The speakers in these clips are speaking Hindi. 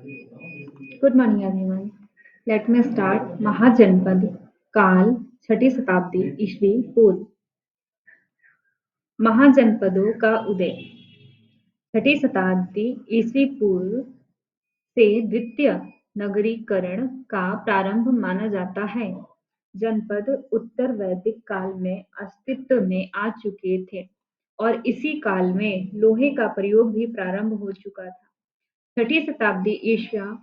Good morning, everyone. Let me start. महाजनपद काल छठी शताब्दी ईस्वी पूर्व। महाजनपदों का उदय छठी शताब्दी ईस्वी पूर्व से द्वितीय नगरीकरण का प्रारंभ माना जाता है। जनपद उत्तर वैदिक काल में अस्तित्व में आ चुके थे और इसी काल में लोहे का प्रयोग भी प्रारंभ हो चुका था। छठी शताब्दी ईसा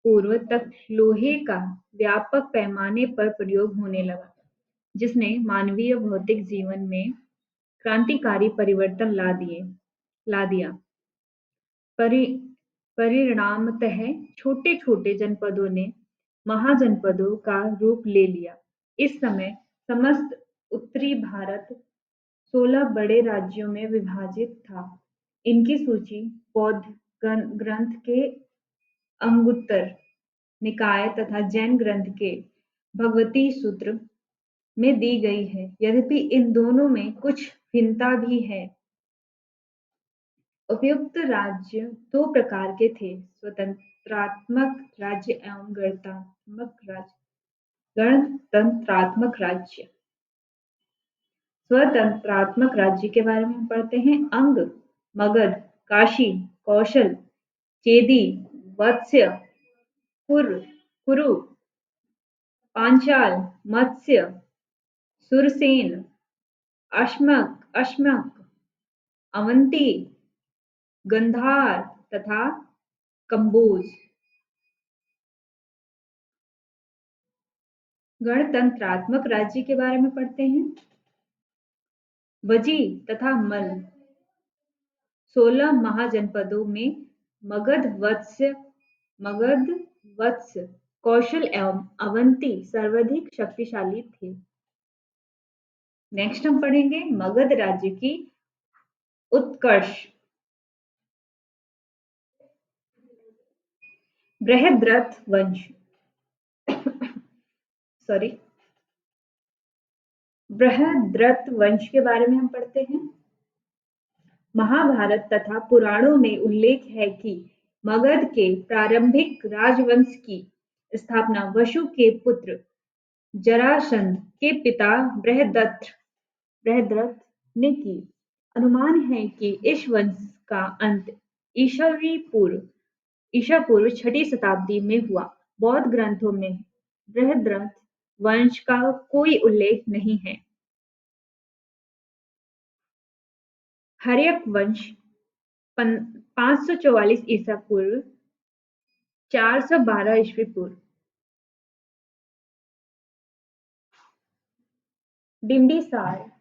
पूर्व तक लोहे का व्यापक पैमाने पर प्रयोग होने लगा, जिसने मानवीय भौतिक जीवन में क्रांतिकारी परिवर्तन ला दिया। परिणामतः छोटे-छोटे जनपदों ने महाजनपदों का रूप ले लिया। इस समय समस्त उत्तरी भारत 16 बड़े राज्यों में विभाजित था। इनकी सूची बौद्ध ग्रंथ के अंगुत्तर निकाय तथा जैन ग्रंथ के भगवती सूत्र में दी गई है। यद्यपि इन दोनों में कुछ भिन्नता भी है। उपयुक्त राज्य दो प्रकार के थे, स्वतंत्रात्मक राज्य एवं गणतंत्रात्मक राज्य। स्वतंत्रात्मक राज्य के बारे में हम पढ़ते हैं। अंग, मगध, काशी, कौशल, चेदी, वत्स्य, कुरु, पांचाल, मत्स्य, सुरसेन, अश्मक, अवंती, गंधार तथा कंबोज। गणतंत्रात्मक राज्य के बारे में पढ़ते हैं। वजी तथा मल 16 महाजनपदों में मगध, वत्स, कौशल एवं अवंती सर्वाधिक शक्तिशाली थे। नेक्स्ट हम पढ़ेंगे मगध राज्य की उत्कर्ष। बृहद्रथ वंश बृहद्रथ वंश के बारे में हम पढ़ते हैं। महाभारत तथा पुराणों में उल्लेख है कि मगध के प्रारंभिक राजवंश की स्थापना वसु के पुत्र जरासंध के पिता बृहद्रथ ने की। अनुमान है कि इस वंश का अंत ईसा पूर्व छठी शताब्दी में हुआ। बौद्ध ग्रंथों में बृहद्रथ वंश का कोई उल्लेख नहीं है। हर्यक वंश 544 ईसा पूर्व 412 ईस्वी पूर्व। बिंबिसार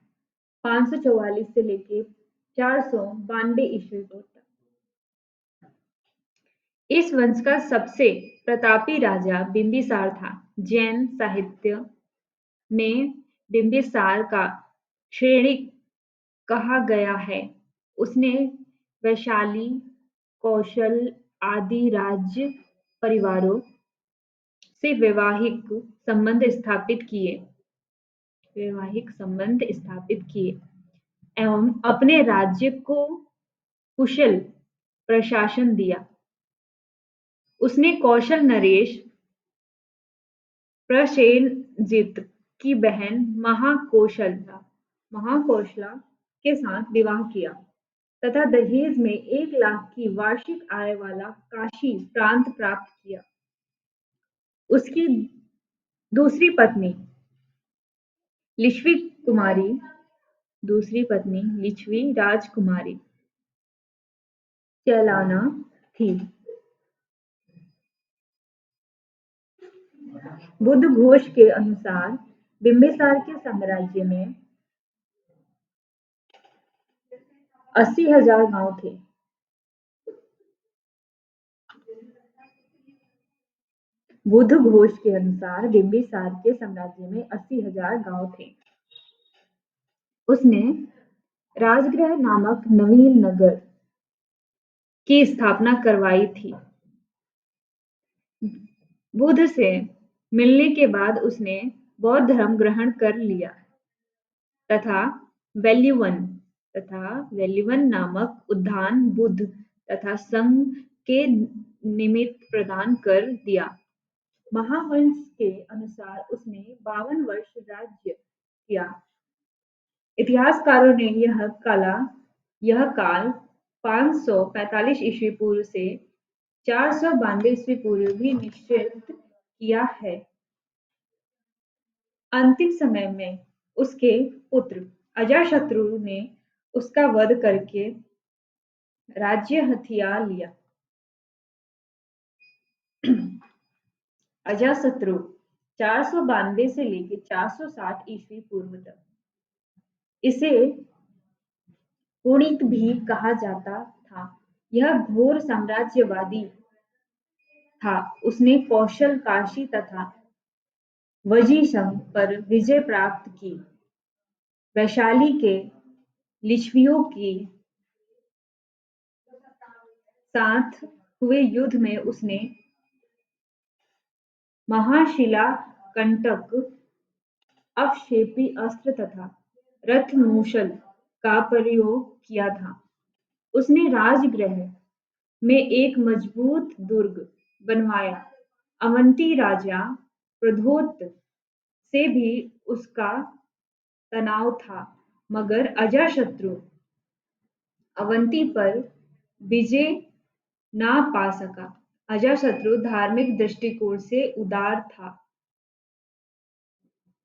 544 से लेकर 492 ईस्वी पूर्व तक। इस वंश का सबसे प्रतापी राजा बिंबिसार था। जैन साहित्य में बिंबिसार का श्रेणी कहा गया है। उसने वैशाली, कौशल आदि राज्य परिवारों से वैवाहिक संबंध स्थापित किए एवं अपने राज्य को कुशल प्रशासन दिया। उसने कौशल नरेश प्रसेनजित की बहन महाकौशला के साथ विवाह किया तथा दहेज में 1 लाख की वार्षिक आय वाला काशी प्रांत प्राप्त किया। उसकी दूसरी पत्नी लिच्छवी राजकुमारी चेलाना थी। बुद्ध घोष के अनुसार बिंबिसार के साम्राज्य में 80,000 गांव थे। बुद्ध घोष के अनुसार बिंबिसार के साम्राज्य में 80,000 गांव थे। उसने राजगृह नामक नवीन नगर की स्थापना करवाई थी। बुद्ध से मिलने के बाद उसने बौद्ध धर्म ग्रहण कर लिया तथा वेल्युवन नामक उद्यान बुद्ध तथा संघ के निमित्त प्रदान कर दिया। महावंश के अनुसार उसने 52 वर्ष राज्य किया। इतिहासकारों ने यह काल 545 ईस्वी पूर्व से 492 ईस्वी पूर्व भी निश्चित किया है। अंतिम समय में उसके पुत्र अजातशत्रु ने उसका वध करके राज्य हथिया लिया। अजातशत्रु 492 से लेकर 460 ईस्वी पूर्व तक इसे पुणित भी कहा जाता था। यह घोर साम्राज्यवादी था। उसने कौशल काशी तथा वजीशम पर विजय प्राप्त की। वैशाली के लिच्छवियों के साथ हुए युद्ध में उसने महाशिलाकंटक, अवक्षेपी अस्त्र तथा रथमूषल का प्रयोग किया था। उसने राजगृह में एक मजबूत दुर्ग बनवाया। अवंती राजा प्रद्योत से भी उसका तनाव था, मगर अजातशत्रु अवंती पर विजय ना पा सका। अजातशत्रु धार्मिक दृष्टिकोण से उदार था।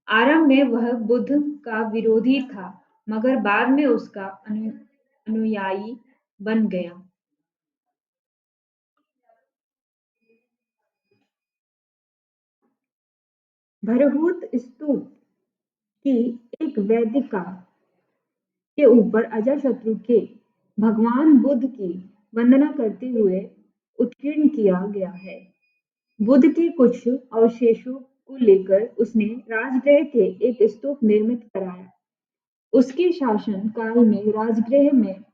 आरंभ में वह बुद्ध का विरोधी था, मगर बाद में उसका अनुयायी बन गया। भरहुत स्तूप की एक वेदिका के ऊपर अजातशत्रु के भगवान बुद्ध की वंदना करते हुए उत्कीर्ण किया गया है। बुद्ध के कुछ अवशेषों को लेकर उसने राजगृह के एक स्तूप निर्मित कराया। उसके शासन काल में राजगृह में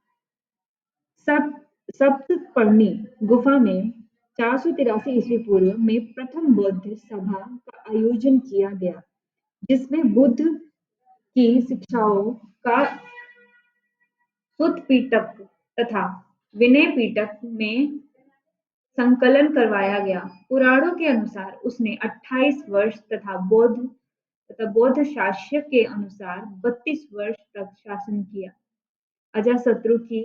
सप्तपर्णी गुफा में 483 ईस्वी पूर्व में प्रथम बौद्ध सभा का आयोजन किया गया, जिसमें बुद्ध की शिक्षाओं का सुत्त पिटक तथा विनय पिटक में संकलन करवाया गया। पुराणों के अनुसार उसने 28 वर्ष तथा बौद्ध शास्य के अनुसार 32 वर्ष तक शासन किया। अजातशत्रु की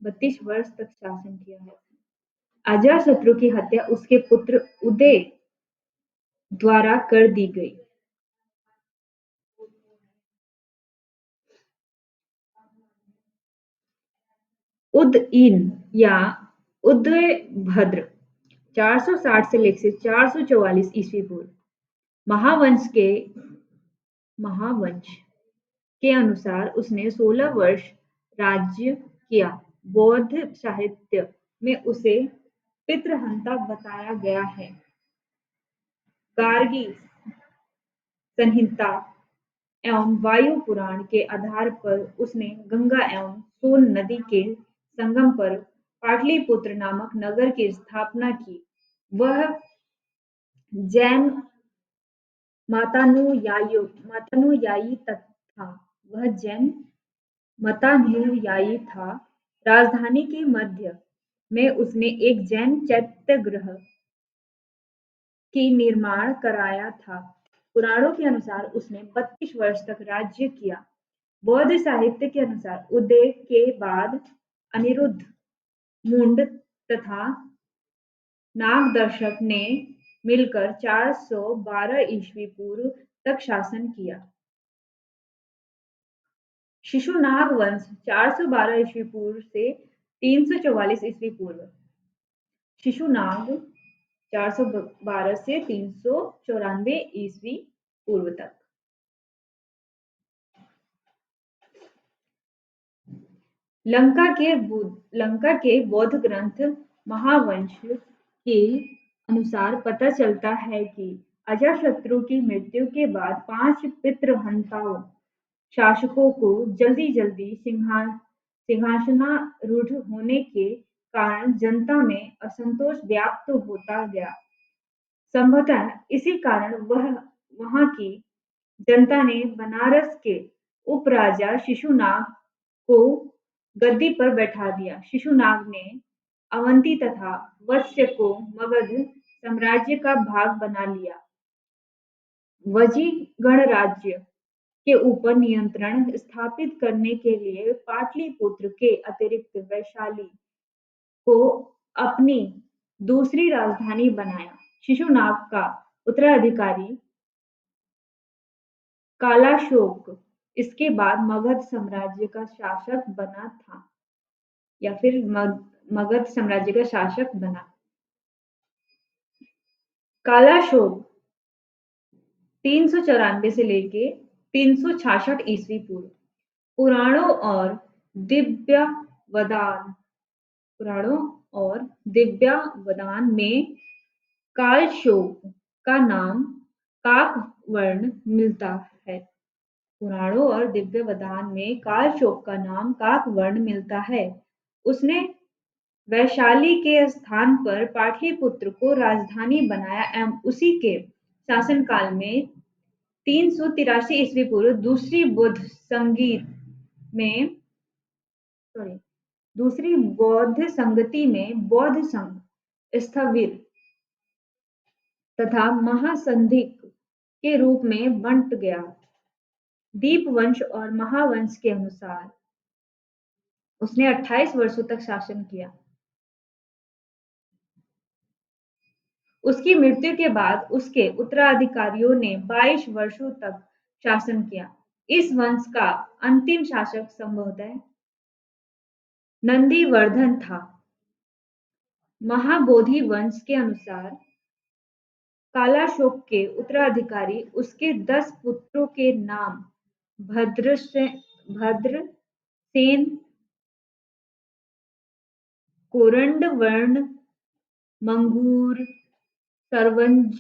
32 वर्ष तक शासन किया है। अजातशत्रु की हत्या उसके पुत्र उदय द्वारा कर दी गई। उदयीन या उदयभद्र 460 से लेकर 444 ईस्वी पूर्व महावंश के अनुसार उसने 16 वर्ष राज्य किया। बौद्ध साहित्य में उसे पितृहंता बताया गया है। गार्गी संहिता एवं वायु पुराण के आधार पर उसने गंगा एवं सोन नदी के संगम पर पाटलिपुत्र नामक नगर की स्थापना की। वह जैन मतानुयायी था। वह जैन मतानुयायी था। राजधानी के मध्य में उसने एक जैन चैत्यगृह की निर्माण कराया था। पुराणों के अनुसार उसने 32 वर्ष तक राज्य किया। बौद्ध साहित्य के अनुसार उदय के बाद अनिरुद्ध, मुंड तथा नागदर्शक ने मिलकर 412 ईस्वी पूर्व तक शासन किया। शिशुनाग वंश 412 ईस्वी पूर्व से 344 ईस्वी पूर्व। शिशुनाग 412 से 394 ईस्वी पूर्व तक। लंका के बौद्ध ग्रंथ महावंश के अनुसार पता चलता है कि अजातशत्रु की मृत्यु के बाद 5 पितृहंताओं शासकों को जल्दी सिंहासनारूढ़ होने के कारण जनता में असंतोष व्याप्त होता गया। संभवतः इसी कारण वहां की जनता ने बनारस के उपराजा शिशुनाग को गद्दी पर बैठा दिया। शिशुनाग ने अवंती तथा वत्स्य को मगध साम्राज्य का भाग बना लिया। वजी गणराज्य के ऊपर नियंत्रण स्थापित करने के लिए पाटलिपुत्र के अतिरिक्त वैशाली को अपनी दूसरी राजधानी बनाया। शिशुनाग का उत्तराधिकारी कालाशोक इसके बाद मगध साम्राज्य का शासक बना था या फिर मगध साम्राज्य का शासक बना। कालाशोक 394 से लेके 366 ईस्वी पूर्व। पुराणों और दिव्यावदान पुराणों और दिव्यावदान में कालशोक का नाम काकवर्ण मिलता है। पुराणों और दिव्यावदान में कालशोक का नाम काकवर्ण मिलता है। उसने वैशाली के स्थान पर पाटलिपुत्र को राजधानी बनाया एवं उसी के शासनकाल में 383 ईस्वी पूर्व दूसरी बौद्ध संगति में बौद्ध संघ स्थविर तथा महासंधिक के रूप में बंट गया। दीपवंश और महावंश के अनुसार उसने 28 वर्षों तक शासन किया। उसकी मृत्यु के बाद उसके उत्तराधिकारियों ने 22 वर्षों तक शासन किया। इस वंश का अंतिम शासक संभवतः नंदीवर्धन था। महाबोधि वंश के अनुसार कालाशोक के उत्तराधिकारी उसके 10 पुत्रों के नाम भद्रसेन, कोरंडवर्ण, मंगूर, सर्वंज,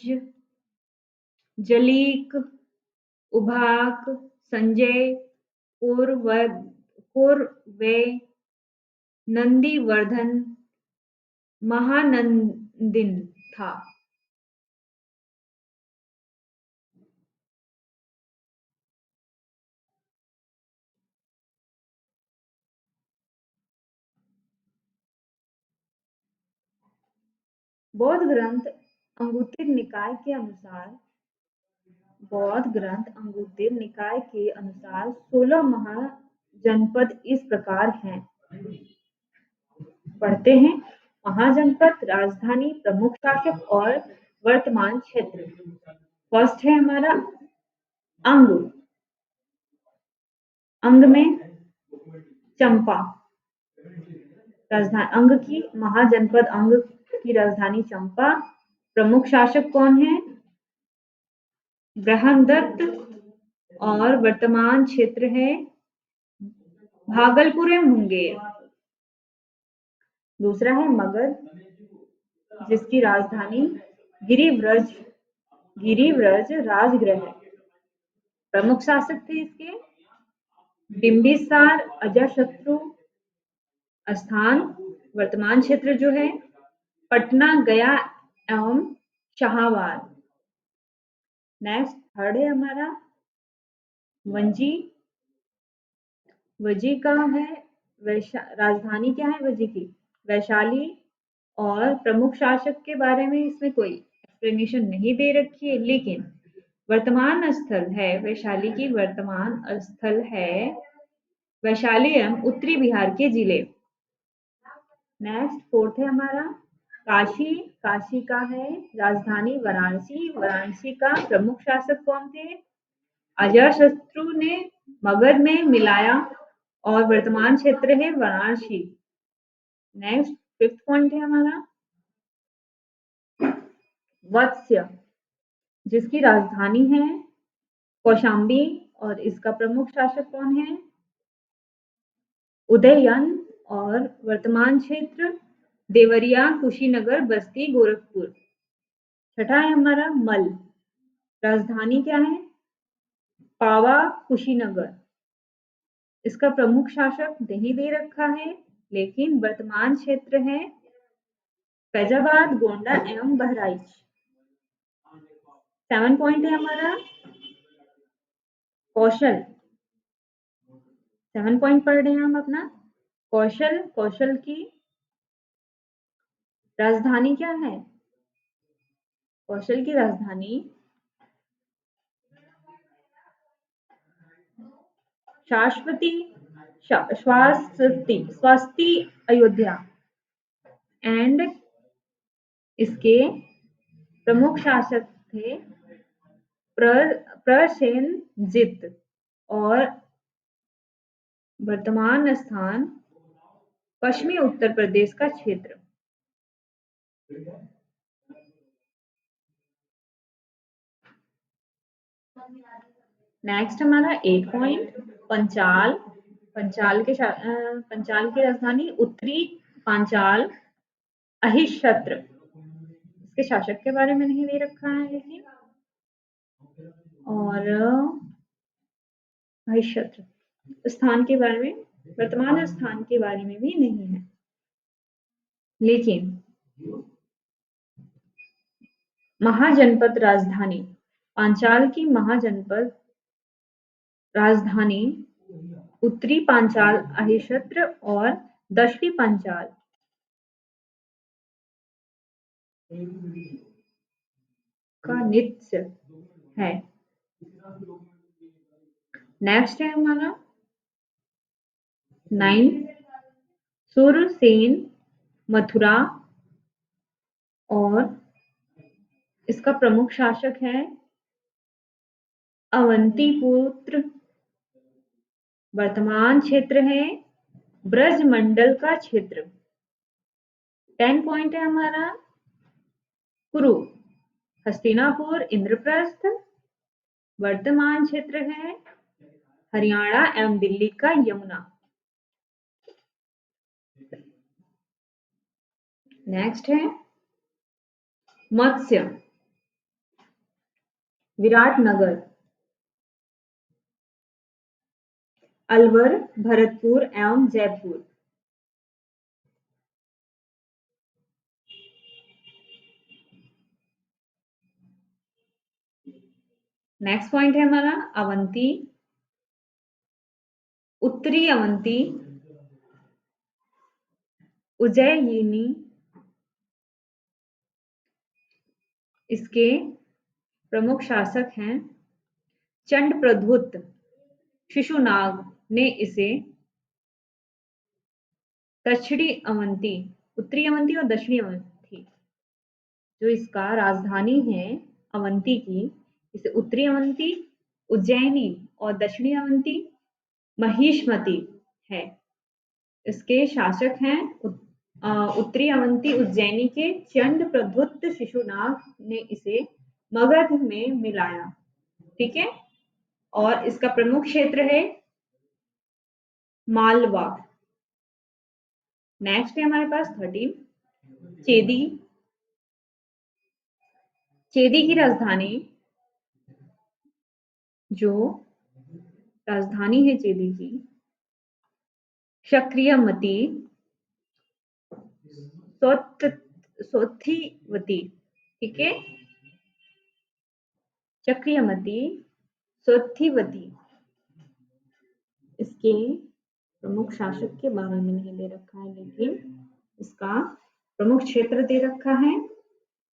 जलीक, उभाक, संजय, कोरवे, नंदीवर्धन, महानंदिन था। बौद्ध ग्रंथ अंगुत्तिर निकाय के अनुसार 16 महाजनपद इस प्रकार हैं। पढ़ते हैं। महाजनपद, राजधानी, प्रमुख शासक और वर्तमान क्षेत्र। फर्स्ट है हमारा अंग। अंग में चंपा राजधानी, अंग की महाजनपद अंग की राजधानी चंपा। प्रमुख शासक कौन है? बृहदत्त और वर्तमान क्षेत्र है भागलपुर एवं मुंगेर। दूसरा है मगध, जिसकी राजधानी गिरिव्रज राजगृह है। प्रमुख शासक थे इसके बिंबिसार, अजातशत्रु। स्थान वर्तमान क्षेत्र जो है पटना, गया एवं शाहाबाद। नेक्स्ट थर्ड है हमारा वंजी। वजी का है राजधानी क्या है वजी की? वैशाली। और प्रमुख शासक के बारे में इसमें कोई एक्सप्लेनेशन नहीं दे रखी है, लेकिन वर्तमान स्थल है वैशाली की वर्तमान स्थल है वैशाली एवं उत्तरी बिहार के जिले। नेक्स्ट फोर्थ है हमारा काशी। काशी का है राजधानी वाराणसी। वाराणसी का प्रमुख शासक कौन थे? अजातशत्रु ने मगध में मिलाया और वर्तमान क्षेत्र है वाराणसी। नेक्स्ट फिफ्थ पॉइंट है हमारा वत्स्य, जिसकी राजधानी है कौशाम्बी और इसका प्रमुख शासक कौन है? उदयन। और वर्तमान क्षेत्र देवरिया, कुशीनगर, बस्ती, गोरखपुर। छठा है हमारा मल। राजधानी क्या है? पावा, कुशीनगर। इसका प्रमुख शासक नहीं दे रखा है, लेकिन वर्तमान क्षेत्र है फैजाबाद, गोंडा एवं बहराइच। 7 पॉइंट है हमारा कौशल। 7 पॉइंट पढ़ रहे हैं हम अपना कौशल। कौशल की राजधानी क्या है? कौशल की राजधानी शाश्वती स्वास्ति अयोध्या एंड इसके प्रमुख शासक थे प्रसेनजित और वर्तमान स्थान पश्चिमी उत्तर प्रदेश का क्षेत्र। नेक्स्ट हमारा 8 पॉइंट पंचाल। पंचाल की राजधानी उत्तरी पांचाल अहिशत्र। इसके शासक के बारे में नहीं दे रखा है लेकिन, और अहिशत्र स्थान के बारे में, वर्तमान स्थान के बारे में भी नहीं है, लेकिन महाजनपद राजधानी पांचाल की महाजनपद राजधानी उत्तरी पांचाल अहिशत्र और दक्षिणी पांचाल का नित्य है। नेक्स्ट है हमारा 9 सुरसेन मथुरा और इसका प्रमुख शासक है अवंतीपुत्र। वर्तमान क्षेत्र है ब्रजमंडल का क्षेत्र। 10 पॉइंट है हमारा कुरु हस्तिनापुर इंद्रप्रस्थ। वर्तमान क्षेत्र है हरियाणा एवं दिल्ली का यमुना। नेक्स्ट है मत्स्य विराटनगर, अलवर, भरतपुर एवं जयपुर। नेक्स्ट पॉइंट है हमारा अवंती, उत्तरी अवंती, उज्जैयनी। इसके प्रमुख शासक हैं चंडप्रद्युत। शिशुनाग ने इसे दक्षिणी अवंती, उत्तरी अवंती और दक्षिणी अवंती, जो इसका राजधानी है अवंती की, इसे उत्तरी अवंती, उज्जैनी और दक्षिणी अवंती महिष्मती है। इसके शासक हैं उत्तरी अवंती उज्जैनी के चंडप्रद्युत। शिशुनाग ने इसे मगध में मिलाया। ठीक है, और इसका प्रमुख क्षेत्र है मालवा। नेक्स्ट है हमारे पास 13 चेदी। चेदी की राजधानी, जो राजधानी है चेदी की, क्षत्रियमती सोथिवती। ठीक है, चक्रियमती सोथिवती। इसके प्रमुख शासक के बारे में नहीं दे रखा है, लेकिन इसका प्रमुख क्षेत्र दे रखा है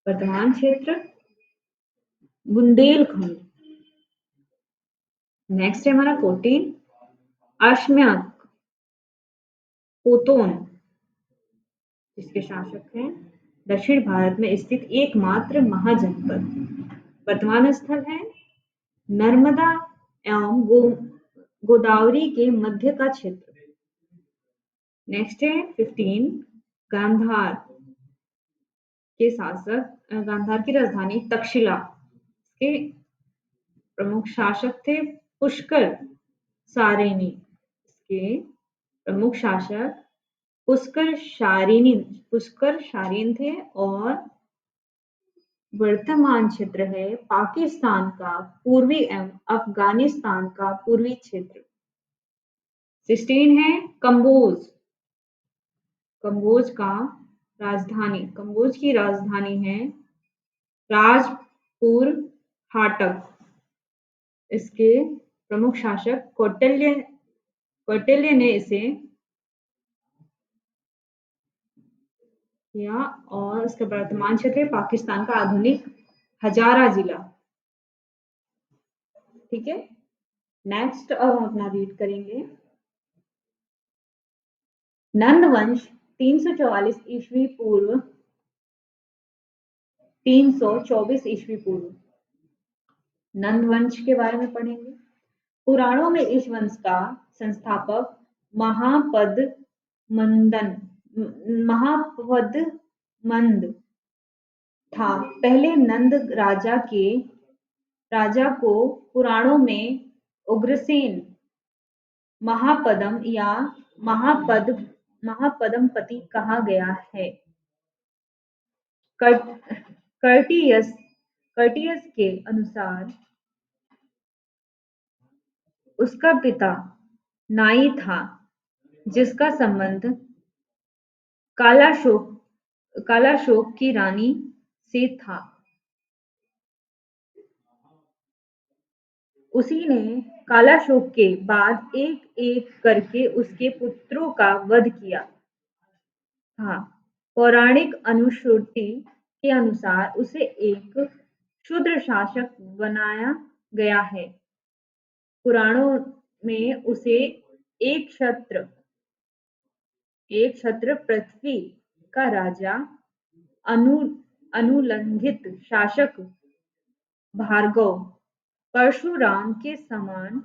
वर्तमान क्षेत्र बुंदेलखंड। नेक्स्ट है हमारा 14 अश्म्याक पोतोन। इसके शासक हैं दक्षिण भारत में स्थित एकमात्र महाजनपद। वर्तमान स्थल है नर्मदा एवं गोदावरी के मध्य का क्षेत्र। नेक्स्ट है 15 गांधार के शासक, गांधार की राजधानी तक्षशिला। इसके प्रमुख शासक थे पुष्कर सारिणी। इसके प्रमुख शासक पुष्कर शारीन थे, और वर्तमान क्षेत्र है पाकिस्तान का पूर्वी एवं अफगानिस्तान का पूर्वी क्षेत्र। 16 है कंबोज। कंबोज की राजधानी है राजपुर हाटक। इसके प्रमुख शासक कौटिल्य ने इसे या और इसका वर्तमान क्षेत्र है पाकिस्तान का आधुनिक हजारा जिला। ठीक है। नेक्स्ट अब हम अपना रीड करेंगे। नंद वंश 344 ईस्वी पूर्व 324 ईस्वी पूर्व। नंद वंश के बारे में पढ़ेंगे। पुराणों में इस वंश का संस्थापक महापद मंदन महापद्मंद था। पहले नंद राजा को पुराणों में उग्रसेन महापदम या महापद्मपति कहा गया है। कर्टियस कर्टियस के अनुसार उसका पिता नाई था, जिसका संबंध कालाशोक की रानी से था। उसी ने कालाशोक के बाद एक एक करके उसके पुत्रों का वध किया था। पौराणिक अनुश्रुति के अनुसार उसे एक क्षुद्र शासक बनाया गया है। पुराणों में उसे एक क्षत्र पृथ्वी का राजा, अनु अनुलंघित शासक, भार्गव, परशुराम के समान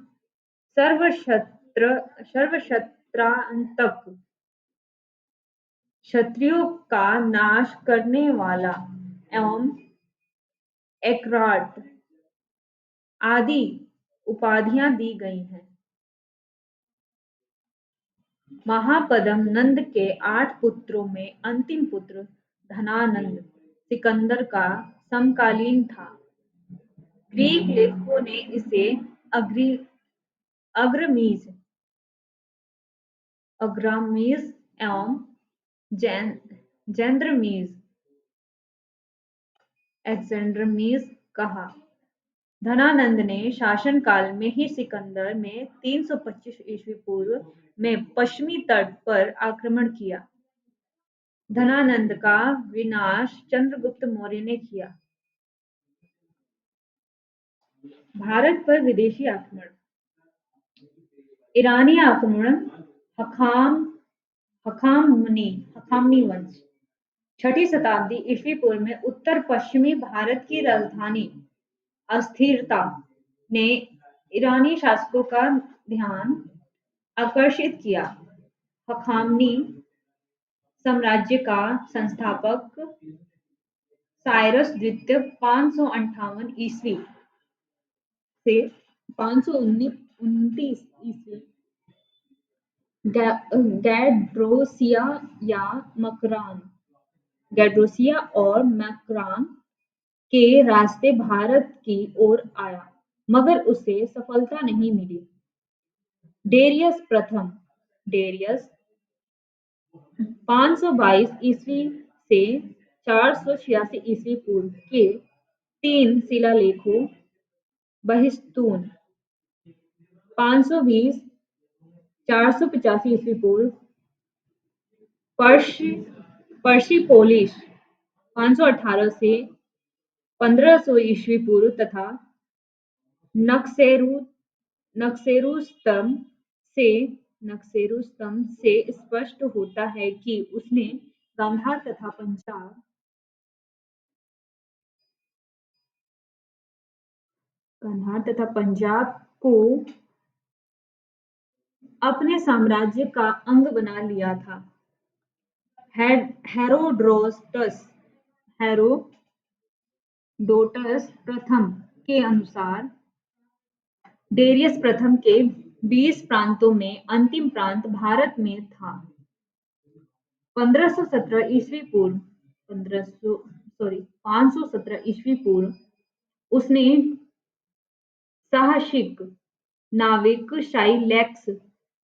सर्वक्षत्रांतक, क्षत्रियों का नाश करने वाला एवं एक्राट आदि उपाधियां दी गई हैं। महापद्म नंद के 8 पुत्रों में अंतिम पुत्र धनानंद सिकंदर का समकालीन था। ग्रीक लेखकों ने इसे अग्रमीज एवं जेंद्रमीज कहा। धनानंद ने शासन काल में ही सिकंदर में 325 ईस्वी पूर्व में पश्चिमी तट पर आक्रमण किया। धनानंद का विनाश चंद्रगुप्त मौर्य ने किया। भारत पर विदेशी आक्रमण। ईरानी आक्रमण हखामनी वंश 6ठी शताब्दी ईस्वी पूर्व में उत्तर पश्चिमी भारत की राजधानी अस्थिरता ने ईरानी शासकों का ध्यान आकर्षित किया। हखामनी साम्राज्य का संस्थापक साइरस द्वितीय 558 ईस्वी से 529 ईस्वी गैड्रोसिया और मकरान के रास्ते भारत की ओर आया, मगर उसे सफलता नहीं मिली। डेरियस 522 ईस्वी से 486 ईस्वी पूर्व के 3 शिलालेखों बहिस्तून 520 485 ईस्वी पूर्व, पर्शिपोलिस 518 से 1500 ईस्वी पूर्व तथा नक्सेरुस्तम से स्पष्ट होता है कि उसने गांधार तथा पंजाब को अपने साम्राज्य का अंग बना लिया था। हेरोडोटस प्रथम के अनुसार डेरियस प्रथम के 20 प्रांतों में अंतिम प्रांत भारत में था। 517 ईस्वी पूर्व उसने साहसिक नाविक शाइलैक्स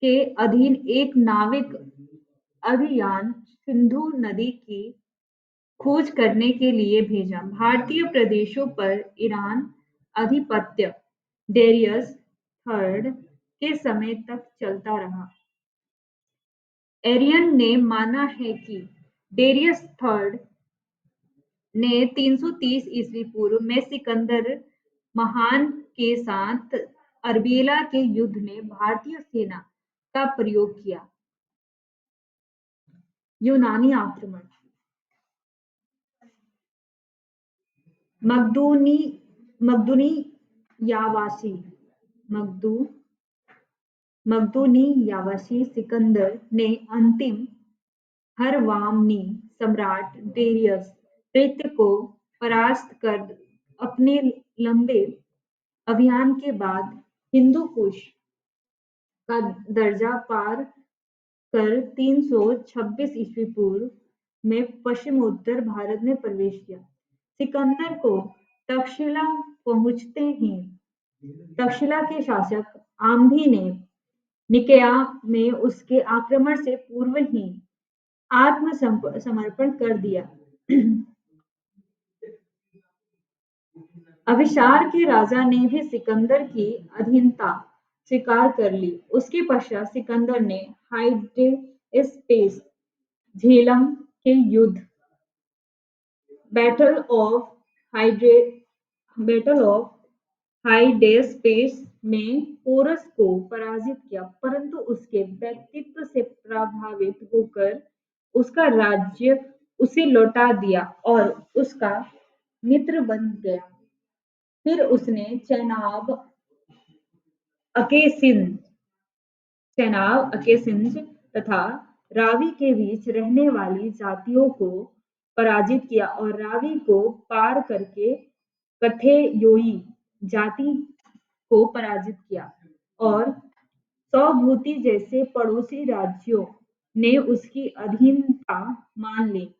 के अधीन एक नाविक अभियान सिंधु नदी की खोज करने के लिए भेजा। भारतीय प्रदेशों पर ईरान आधिपत्य डेरियस III के समय तक चलता रहा। एरियन ने माना है कि डेरियस थर्ड ने 330 ईस्वी पूर्व में सिकंदर महान के साथ अर्बेला के युद्ध में भारतीय सेना का प्रयोग किया। यूनानी आक्रमण। मकदूनी मकदूनी यावासी मकदू मकदूनी यावासी सिकंदर ने अंतिम हरवामनी सम्राट डेरियस तृतीय को परास्त कर अपने लंबे अभियान के बाद हिंदू कुश का दर्जा पार कर 326 ईस्वी पूर्व में पश्चिमोत्तर भारत में प्रवेश किया। सिकंदर को तक्षशिला पहुंचते ही तक्षशिला के शासक आम्भी ने निकेया में उसके आक्रमण से पूर्व ही आत्मसमर्पण कर दिया। अभिसार के राजा ने भी सिकंदर की अधीनता स्वीकार कर ली। उसके पश्चात सिकंदर ने हाइडेस्पेस झेलम के युद्ध बैटल ऑफ हाइड्रे बैटल ऑफ हाइडेस्पेस में पोरस को पराजित किया, परंतु उसके व्यक्तित्व से प्रभावित होकर उसका राज्य उसे लौटा दिया और उसका मित्र बन गया। फिर उसने अकेसिन चेनाब अकेसिन्ज तथा रावी के बीच रहने वाली जातियों को पराजित किया और रावी को पार करके कथेयोई जाति को पराजित किया और सौभूति जैसे पड़ोसी राज्यों ने उसकी अधीनता मान ली।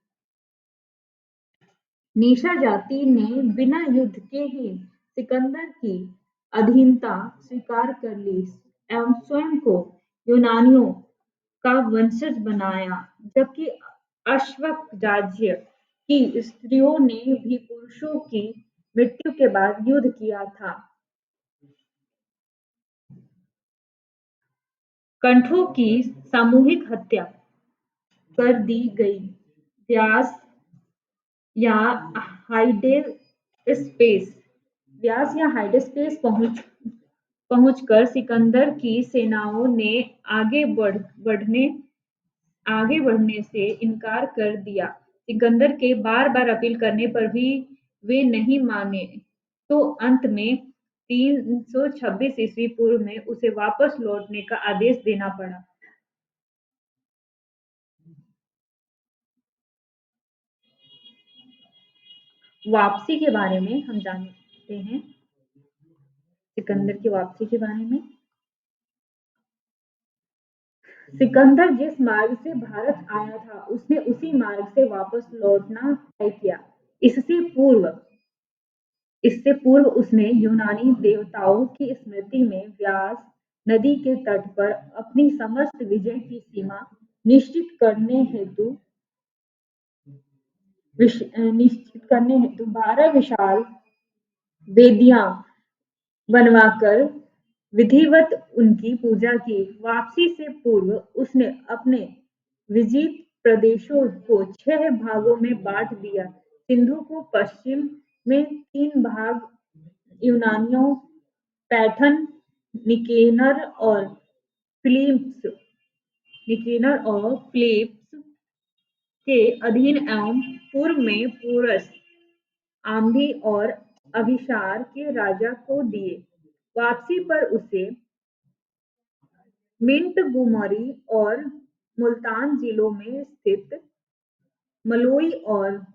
निशा जाति ने बिना युद्ध के ही सिकंदर की अधीनता स्वीकार कर ली एवं स्वयं को यूनानियों का वंशज बनाया, जबकि अश्वक राज्य की स्त्रियों ने भी पुरुषों की मृत्यु के बाद युद्ध किया था। कंठों की सामूहिक हत्या कर दी गई। व्यास या हाइडेस्पेस व्यास या हाइडेस्पेस पहुंचकर सिकंदर की सेनाओं ने बढ़ने आगे बढ़ने से इनकार कर दिया। सिकंदर के बार-बार अपील करने पर भी वे नहीं माने, तो अंत में 326 ईस्वी पूर्व में उसे वापस लौटने का आदेश देना पड़ा। वापसी के बारे में हम जानते हैं। सिकंदर की वापसी के बारे में सिकंदर जिस मार्ग से भारत आया था, उसने उसी मार्ग से वापस लौटना तय किया। इससे पूर्व उसने यूनानी देवताओं की स्मृति में व्यास नदी के तट पर अपनी समस्त विजय की सीमा निश्चित करने हेतु 12 विशाल वेदियां बनवाकर विधिवत उनकी पूजा की। वापसी से पूर्व उसने अपने विजित प्रदेशों को 6 भागों में बांट दिया। सिंधु को पश्चिम में 3 भाग यूनानियों, पैठन, निकेनर और फिलिप्स के अधीन एवं पूर्व में पोरस, आम्भी और अभिसार के राजा को दिए। वापसी पर उसे मिंटगुमरी और मुल्तान जिलों में स्थित मलोई और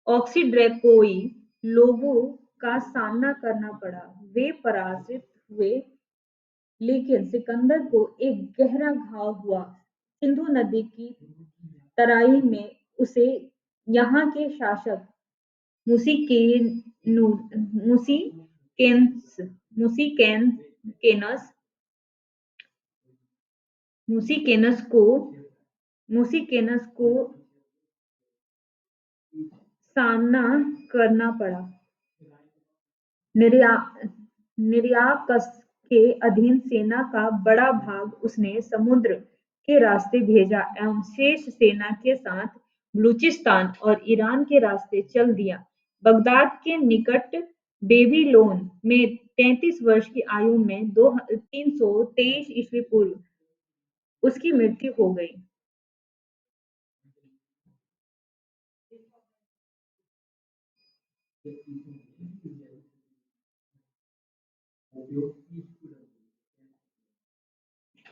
ऑक्सीड्रेकोई लोगों का सामना करना पड़ा। वे पराजित हुए, लेकिन सिकंदर को एक गहरा घाव हुआ। सिंधु नदी की तराई में उसे यहाँ के शासक मुसिकेन्स मुसिकेनस मुसिकेनस को सामना करना पड़ा। निरयाकस के अधीन सेना का बड़ा भाग उसने समुद्र के रास्ते भेजा एवं शेष सेना के साथ बलूचिस्तान और ईरान के रास्ते चल दिया। बगदाद के निकट बेबीलोन में 33 वर्ष की आयु में 323 ईस्वी पूर्व उसकी मृत्यु हो गई।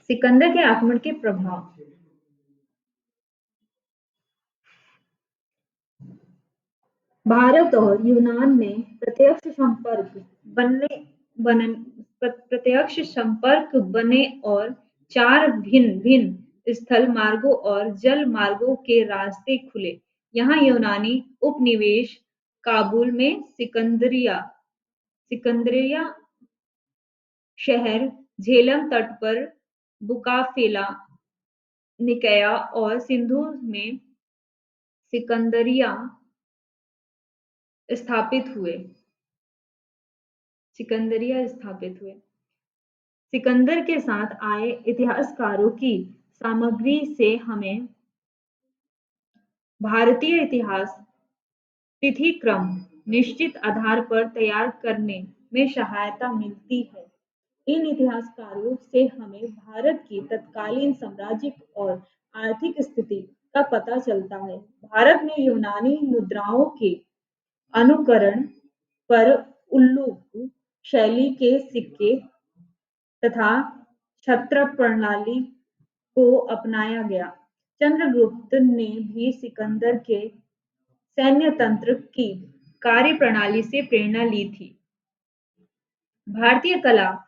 सिकंदर के आक्रमण के प्रभाव। भारत और यूनान में प्रत्यक्ष संपर्क बने और चार भिन्न भिन्न स्थल मार्गों और जल मार्गों के रास्ते खुले। यहाँ यूनानी उपनिवेश काबुल में सिकंदरिया शहर, झेलम तट पर बुकाफेला, निकाया और सिंधु में सिकंदरिया स्थापित हुए। सिकंदर के साथ आए इतिहासकारों की सामग्री से हमें भारतीय इतिहास तिथि क्रम निश्चित आधार पर तैयार करने में सहायता मिलती है। इन इतिहासकारों से हमें भारत की तत्कालीन सामाजिक और आर्थिक स्थिति का पता चलता है। भारत में यूनानी मुद्राओं के अनुकरण पर उल्लूक शैली के सिक्के तथा छत्र प्रणाली को अपनाया गया। चंद्रगुप्त ने भी सिकंदर के सैन्य तंत्र की कार्यप्रणाली से प्रेरणा ली थी। भारतीय कला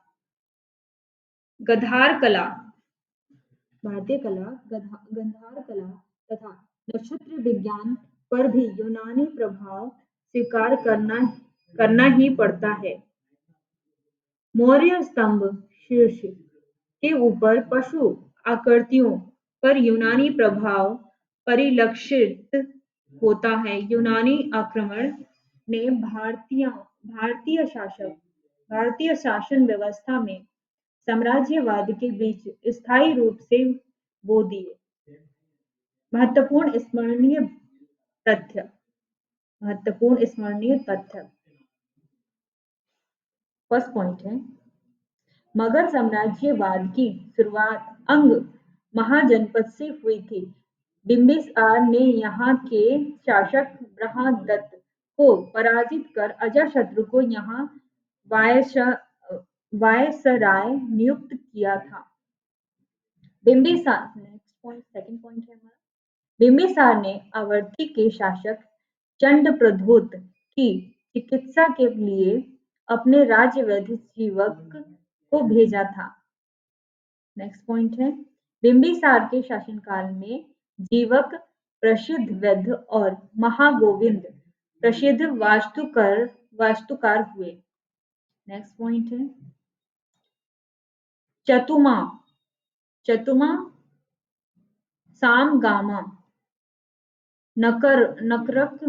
गंधार कला तथा नक्षत्र विज्ञान पर भी यूनानी प्रभाव स्वीकार करना ही पड़ता है। मौर्य स्तंभ शीर्ष के ऊपर पशु आकृतियों पर यूनानी प्रभाव परिलक्षित होता है। यूनानी आक्रमण ने भारतीय शासन व्यवस्था में साम्राज्यवाद के बीच स्थायी रूप से बो दिए। महत्वपूर्ण स्मरणीय तथ्य। फर्स्ट पॉइंट है मगध साम्राज्यवाद की शुरुआत अंग महाजनपद से हुई थी। बिंबिसार ने यहाँ के शासक बृहदत्त को पराजित कर अजातशत्रु को यहाँ वायसराय नियुक्त किया था। बिंबिसार ने अवंती के शासक चंडप्रद्योत की चिकित्सा के लिए अपने राज्य वैद्य जीवक को भेजा था। नेक्स्ट पॉइंट है बिंबिसार के शासनकाल में जीवक प्रसिद्ध वैद्य और महागोविंद प्रसिद्ध वास्तुकार हुए। नेक्स्ट पॉइंट है चतुमा सामगामा नकरक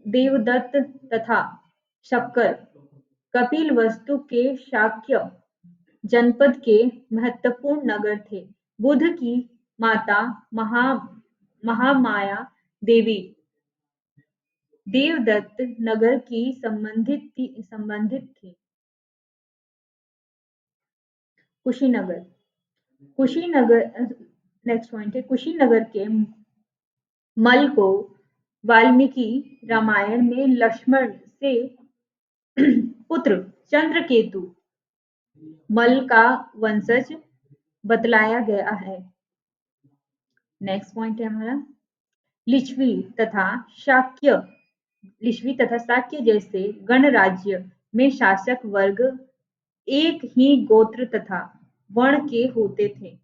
देवदत्त तथा शक्कर कपिलवस्तु के शाक्य जनपद के महत्वपूर्ण नगर थे। बुद्ध की माता महामाया देवी देवदत्त नगर की संबंधित थी। कुशीनगर नेक्स्ट पॉइंट है कुशीनगर के मल को वाल्मीकि रामायण में लक्ष्मण से पुत्र चंद्रकेतु मल का वंशज बतलाया गया है। नेक्स्ट पॉइंट है हमारा लिच्छवी तथा शाक्य जैसे गणराज्य में शासक वर्ग एक ही गोत्र तथा वर्ण के होते थे।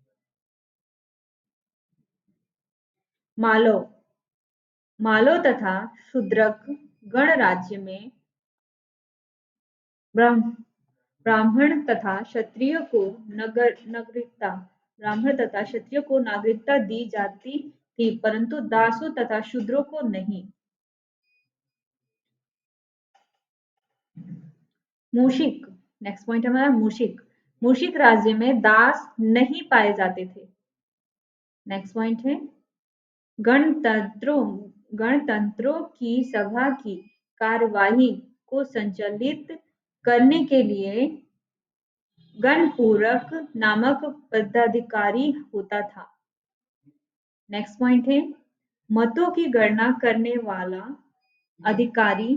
मालो तथा शूद्रक गणराज्य में ब्राह्मण तथा क्षत्रिय को नागरिकता दी जाती थी परंतु दासों तथा शूद्रों को नहीं। मूशिक नेक्स्ट पॉइंट हमारा मूशिक मूशिक राज्य में दास नहीं पाए जाते थे। नेक्स्ट पॉइंट है गणतंत्रों गणतंत्रों की सभा की कार्यवाही को संचालित करने के लिए गणपूरक नामक पदाधिकारी होता था। नेक्स्ट पॉइंट है मतों की गणना करने वाला अधिकारी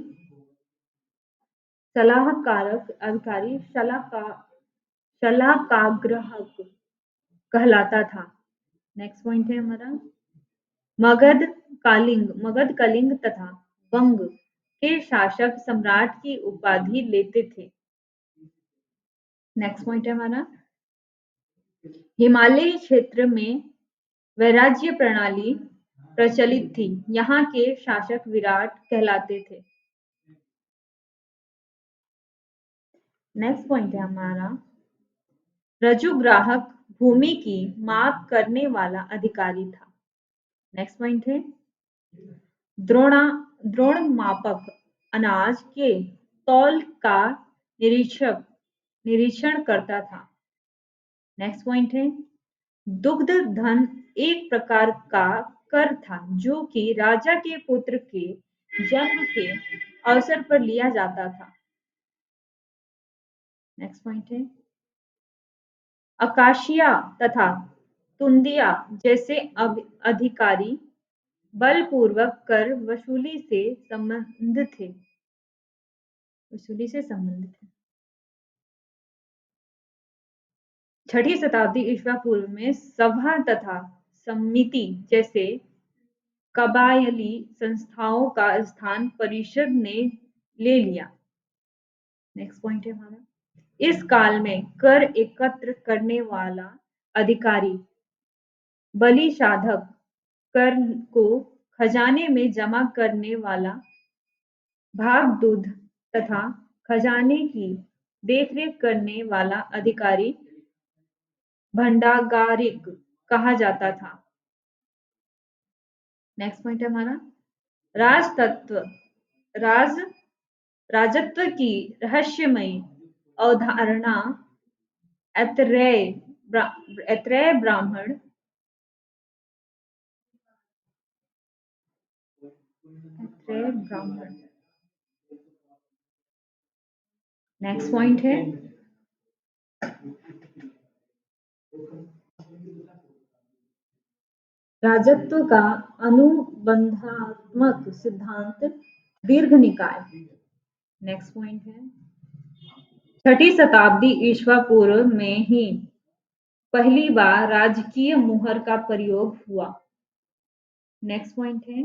सलाहकारक अधिकारी सलाहकाग्राहक कहलाता था। नेक्स्ट पॉइंट है हमारा मगध कलिंग तथा वंग के शासक सम्राट की उपाधि लेते थे। नेक्स्ट पॉइंट है हमारा हिमालयी क्षेत्र में वैराज्य प्रणाली प्रचलित थी। यहाँ के शासक विराट कहलाते थे। नेक्स्ट पॉइंट है हमारा रजुग्राहक भूमि की माप करने वाला अधिकारी था। नेक्स्ट पॉइंट है द्रोणा द्रोण मापक अनाज के तौल का निरीक्षण करता था। नेक्स्ट पॉइंट है दुग्ध धन एक प्रकार का कर था जो कि राजा के पुत्र के जन्म के अवसर पर लिया जाता था। नेक्स्ट पॉइंट है अकाशिया तथा तुंदिया जैसे अधिकारी बलपूर्वक कर वसूली से संबंधित थे। छठी शताब्दी ईस्वी पूर्व में सभा तथा समिति जैसे कबायली संस्थाओं का स्थान परिषद ने ले लिया। नेक्स्ट पॉइंट है हमारा इस काल में कर एकत्र करने वाला अधिकारी बलि साधक कर को खजाने में जमा करने वाला भागदूध तथा खजाने की देखरेख करने वाला अधिकारी भंडागारिक कहा जाता था। नेक्स्ट पॉइंट है हमारा राजतत्व राज राजत्व की रहस्यमयी अवधारणा ऐत्रेय ब्राह्मण नेक्स्ट पॉइंट है राजत्व का अनुबंधात्मक सिद्धांत दीर्घ निकाय। नेक्स्ट पॉइंट है छठी शताब्दी ईस्वी पूर्व में ही पहली बार राजकीय मुहर का प्रयोग हुआ। नेक्स्ट पॉइंट है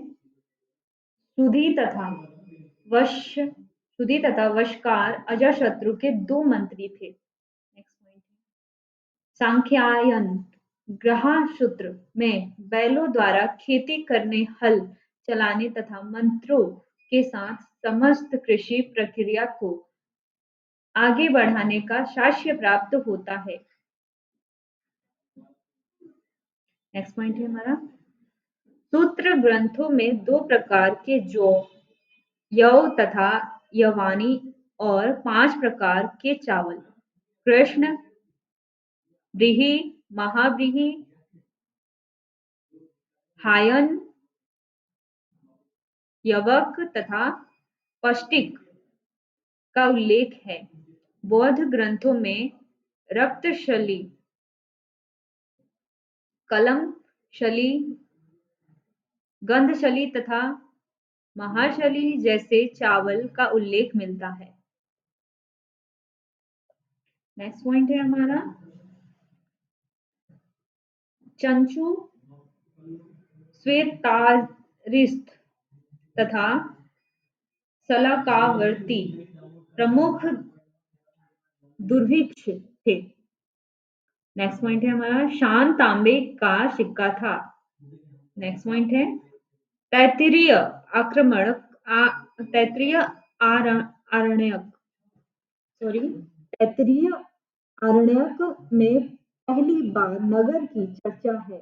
सुधी तथा वशकार अजाशत्रु के दो मंत्री थे। नेक्स्ट पॉइंट है सांख्यायन ग्रहसूत्र में बैलों द्वारा खेती करने हल चलाने तथा मंत्रों के साथ समस्त कृषि प्रक्रिया को आगे बढ़ाने का साक्ष्य प्राप्त होता है। नेक्स्ट पॉइंट है हमारा सूत्र ग्रंथों में दो प्रकार के यव तथा यवानी और 5 प्रकार के चावल कृष्ण व्रीहि महाव्रीहि हायन यवक तथा पौष्टिक का उल्लेख है। बौद्ध ग्रंथों में रक्तशली कलमशली गंधशली तथा महाशली जैसे चावल का उल्लेख मिलता है। नेक्स्ट पॉइंट है हमारा चंचू श्वेतारिस्त तथा सलाकावर्ती प्रमुख दुर्भिक्ष थे। नेक्स्ट पॉइंट है हमारा शान तांबे का सिक्का था। नेक्स्ट पॉइंट है तैत्तिरीय आक्रमण तैत्तिरीय आरण्यक सॉरी तैत्तिरीय आरण्यक में पहली बार नगर की चर्चा है।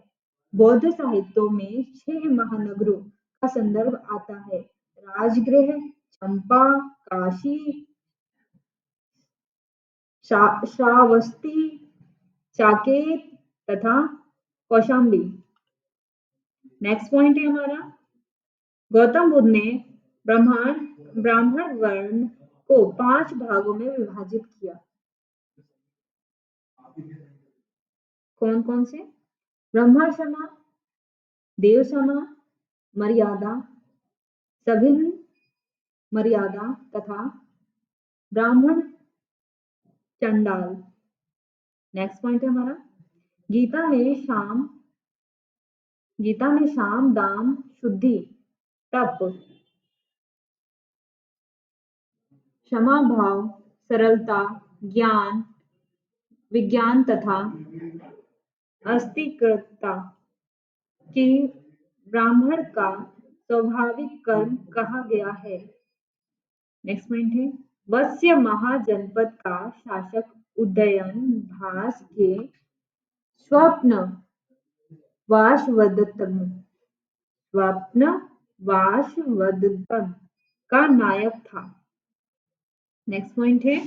बौद्ध साहित्यों में 6 महानगरों का संदर्भ आता है राजगृह चंपा काशी श्रावस्ती, साकेत तथा कौशाम्बी। नेक्स्ट पॉइंट है हमारा, गौतम बुद्ध ने ब्राह्मण वर्ण को 5 भागों में विभाजित किया। कौन कौन से? ब्रह्मसमा, देवसमा, मर्यादा, सभिन्न मर्यादा तथा ब्राह्मण चंडाल। नेक्स्ट पॉइंट है हमारा, गीता में शाम, दाम, शुद्धि, तप, क्षमा भाव, सरलता, ज्ञान, विज्ञान तथा अस्तिकता की ब्राह्मण का स्वाभाविक कर्म कहा गया है। नेक्स्ट पॉइंट है, वत्स्य महाजनपद का शासक उदयन भास के स्वप्न वासवदत्तम का नायक था। नेक्स्ट पॉइंट है,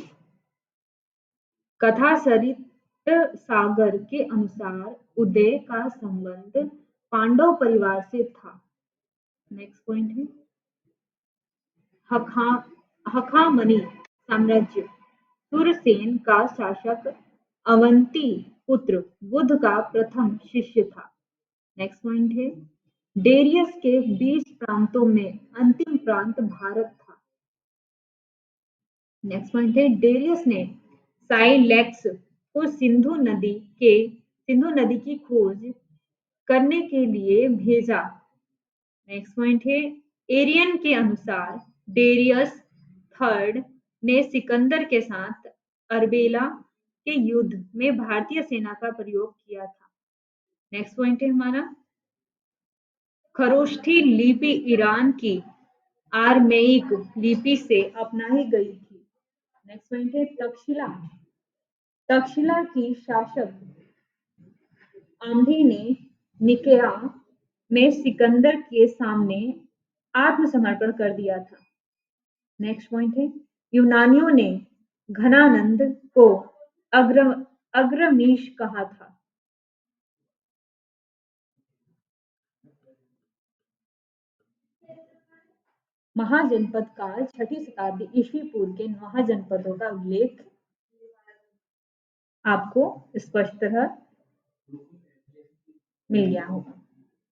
कथा सरित सागर के अनुसार उदय का संबंध पांडव परिवार से था। नेक्स्ट पॉइंट है, हखामनी साम्राज्य, सूरसेन का शासक अवंती पुत्र बुद्ध का प्रथम शिष्य था। नेक्स्ट पॉइंट है, डेरियस के 20 प्रांतों में अंतिम प्रांत भारत था। नेक्स्ट पॉइंट है, डेरियस ने साइलैक्स को सिंधु नदी की खोज करने के लिए भेजा। नेक्स्ट पॉइंट है, एरियन के अनुसार डेरियस थर्ड ने सिकंदर के साथ अर्बेला के युद्ध में भारतीय सेना का प्रयोग किया था। नेक्स्ट पॉइंट है हमारा, खरोष्ठी लिपि ईरान की आरमेइक लिपि से अपनाई गई थी। नेक्स्ट पॉइंट है, तक्षशिला की शासक आंधी ने निकेया में सिकंदर के सामने आत्मसमर्पण कर दिया था। नेक्स्ट पॉइंट है, यूनानियों ने घनानंद को अग्रमीश कहा था। महाजनपद काल 6ठी शताब्दी ईस्वी पूर्व के महाजनपदों का उल्लेख आपको स्पष्ट तरह मिल गया होगा।